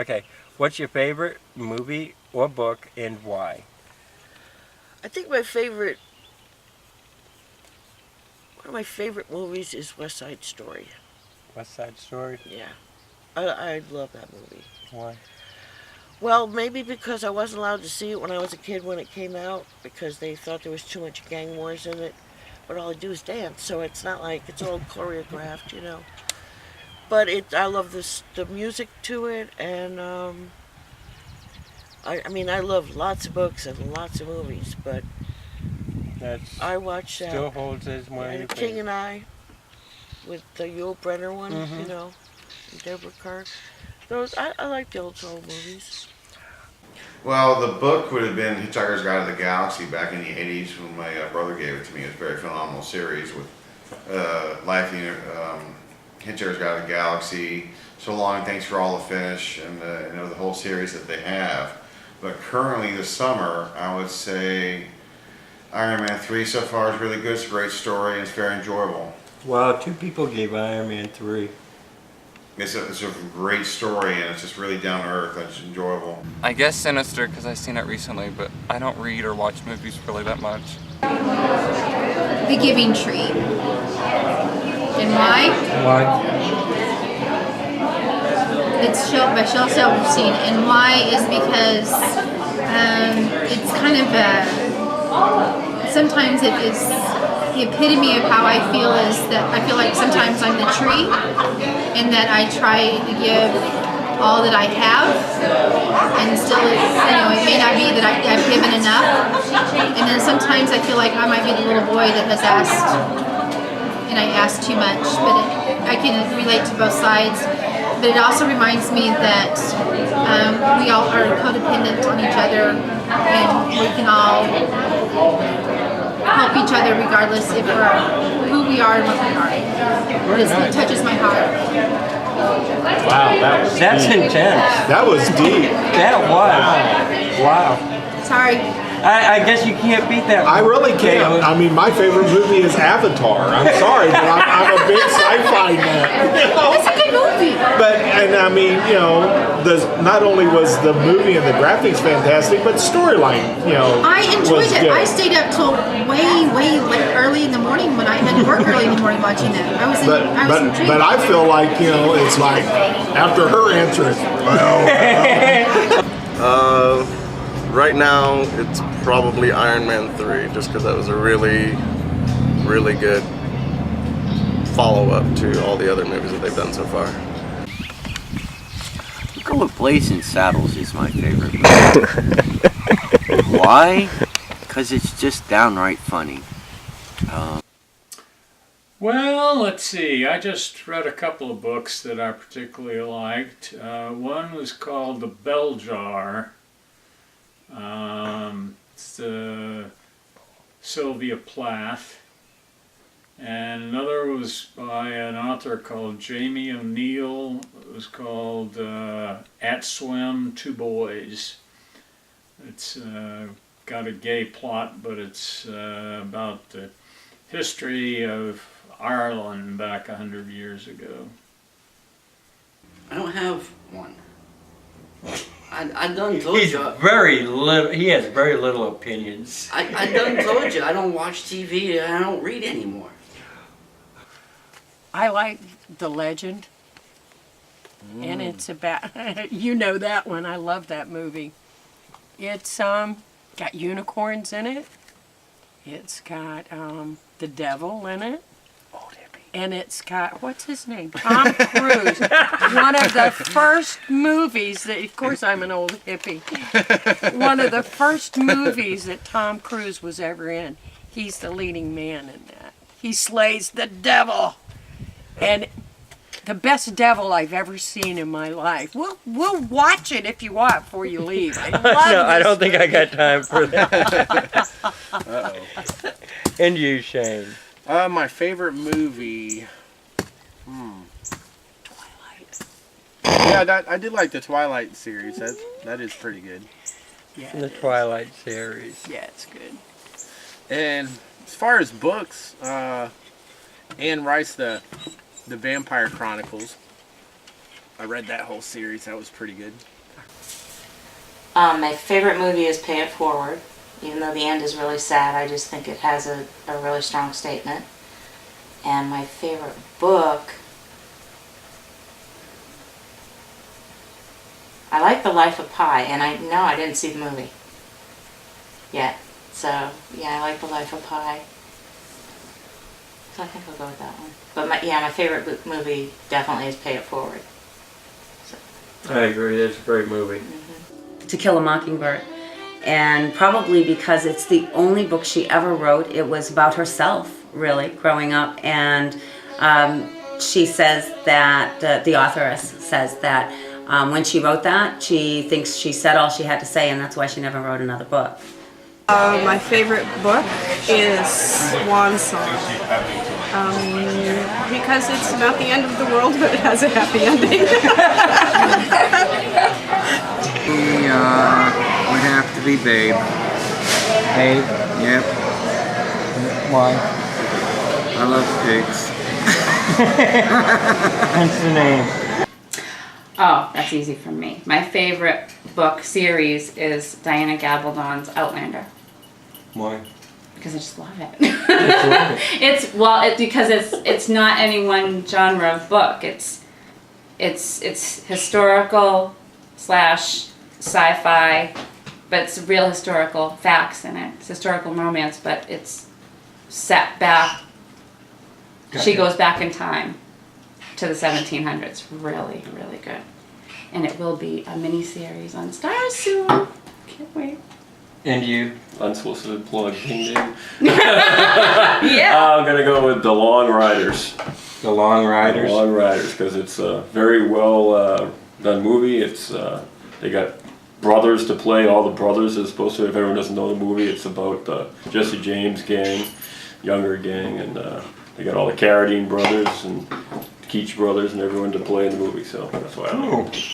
Okay, what's your favorite movie or book and why? I think one of my favorite movies is West Side Story. West Side Story? Yeah, I love that movie. Why? Well, maybe because I wasn't allowed to see it when I was a kid when it came out because they thought there was too much gang wars in it. But all I do is dance, so it's not like it's all choreographed. But I love the music to it, and I mean, I love lots of books and lots of movies, but That's I watched still holds as one of your The King favorites. and I with the Yul Brynner one, Mhm. and Deborah Kerr. I like the old soul movies. Well, the book would have been Hitchhiker's Guide to the Galaxy back in the 80s when my brother gave it to me. It was a very phenomenal series with Hitchhiker's Guide to the Galaxy, So Long, Thanks for All the Fish, and the whole series that they have. But currently this summer, I would say Iron Man 3 so far is really good. It's a great story and it's very enjoyable. Wow, 2 people gave Iron Man 3. It's a great story and it's just really down to earth and it's enjoyable. I guess Sinister because I've seen it recently, but I don't read or watch movies really that much. The Giving Tree. And why? Why? It's by Shel Silverstein. And why is because it's kind of sometimes it is the epitome of how I feel is that I feel like sometimes I'm the tree and that I try to give all that I have and still, it may not be that I've given enough. And then sometimes I feel like I might be the little boy that has asked and I ask too much, but I can relate to both sides. But it also reminds me that we all are codependent on each other and we can all help each other regardless if we're who we are and what we are. It touches my heart. Wow, That's intense. that was deep. That was. Wow. Sorry. I guess you can't beat that. I really can't. I mean, my favorite movie is Avatar. I'm sorry, but I'm a big sci-fi nut. It's a good movie. And I mean, not only was the movie and the graphics fantastic, but storyline, I enjoyed was it. good. I stayed up till way like early in the morning when I had to work early in the morning watching it. I was intrigued. But I feel like, it's like after her entrance, Right now, it's probably Iron Man 3, just because that was a really, really good follow-up to all the other movies that they've done so far. Go with Blazing Saddles is my favorite movie. Why? Because it's just downright funny. Well, let's see. I just read a couple of books that I particularly liked. One was called The Bell Jar. It's Sylvia Plath. And another was by an author called Jamie O'Neill. It was called At Swim, Two Boys. It's got a gay plot, but it's about the history of Ireland back 100 years ago. I don't have one. I done told He's you. very little. He has very little opinions. I done told you. I don't watch TV. I don't read anymore. I like The Legend. And it's about, you know that one. I love that movie. It's got unicorns in it. It's got the devil in it. And it's got, what's his name? Tom Cruise. One of the first movies that, of course I'm an old hippie. One of the first movies that Tom Cruise was ever in. He's the leading man in that. He slays the devil. And the best devil I've ever seen in my life. We'll watch it if you want before you leave. I love No, I this don't think I got time for that. Uh-oh. And you, Shane. My favorite movie. Twilight. Yeah, I did like the Twilight series. That is pretty good. Yeah, The it is. Twilight series. Yeah, it's good. And as far as books, Anne Rice, the Vampire Chronicles. I read that whole series. That was pretty good. My favorite movie is Pay It Forward. Even though the end is really sad, I just think it has a really strong statement. And my favorite book, I like The Life of Pi, and I didn't see the movie yet. So, yeah, I like The Life of Pi. So I think I'll go with that one. But my favorite movie definitely is Pay It Forward. I agree, it's a great movie. To Kill a Mockingbird. And probably because it's the only book she ever wrote. It was about herself, really, growing up. And she says that, the authoress says that when she wrote that, she thinks she said all she had to say, and that's why she never wrote another book. My favorite book is Swan Song. Because it's not the end of the world, but it has a happy ending. Would have to be Babe. Babe? Yep. Why? I love pigs. Hence the name. Oh, that's easy for me. My favorite book series is Diana Gabaldon's Outlander. Why? Because I just love it. Because it's not any one genre of book. It's historical / sci-fi, but it's real historical facts in it. It's historical romance, but it's set back. Gotcha. She goes back in time to the 1700s. Really, really good. And it will be a mini-series on Stars soon. Can't wait. And you, unsolicited plug, ding ding. Yeah. I'm gonna go with The Long Riders. The Long Riders? The Long Riders, because it's a very well done movie. It's they got brothers to play, all the brothers as opposed to, if everyone doesn't know the movie, it's about Jesse James' gang, younger gang, and they got all the Carradine brothers and Keach brothers and everyone to play in the movie, so that's why I like it.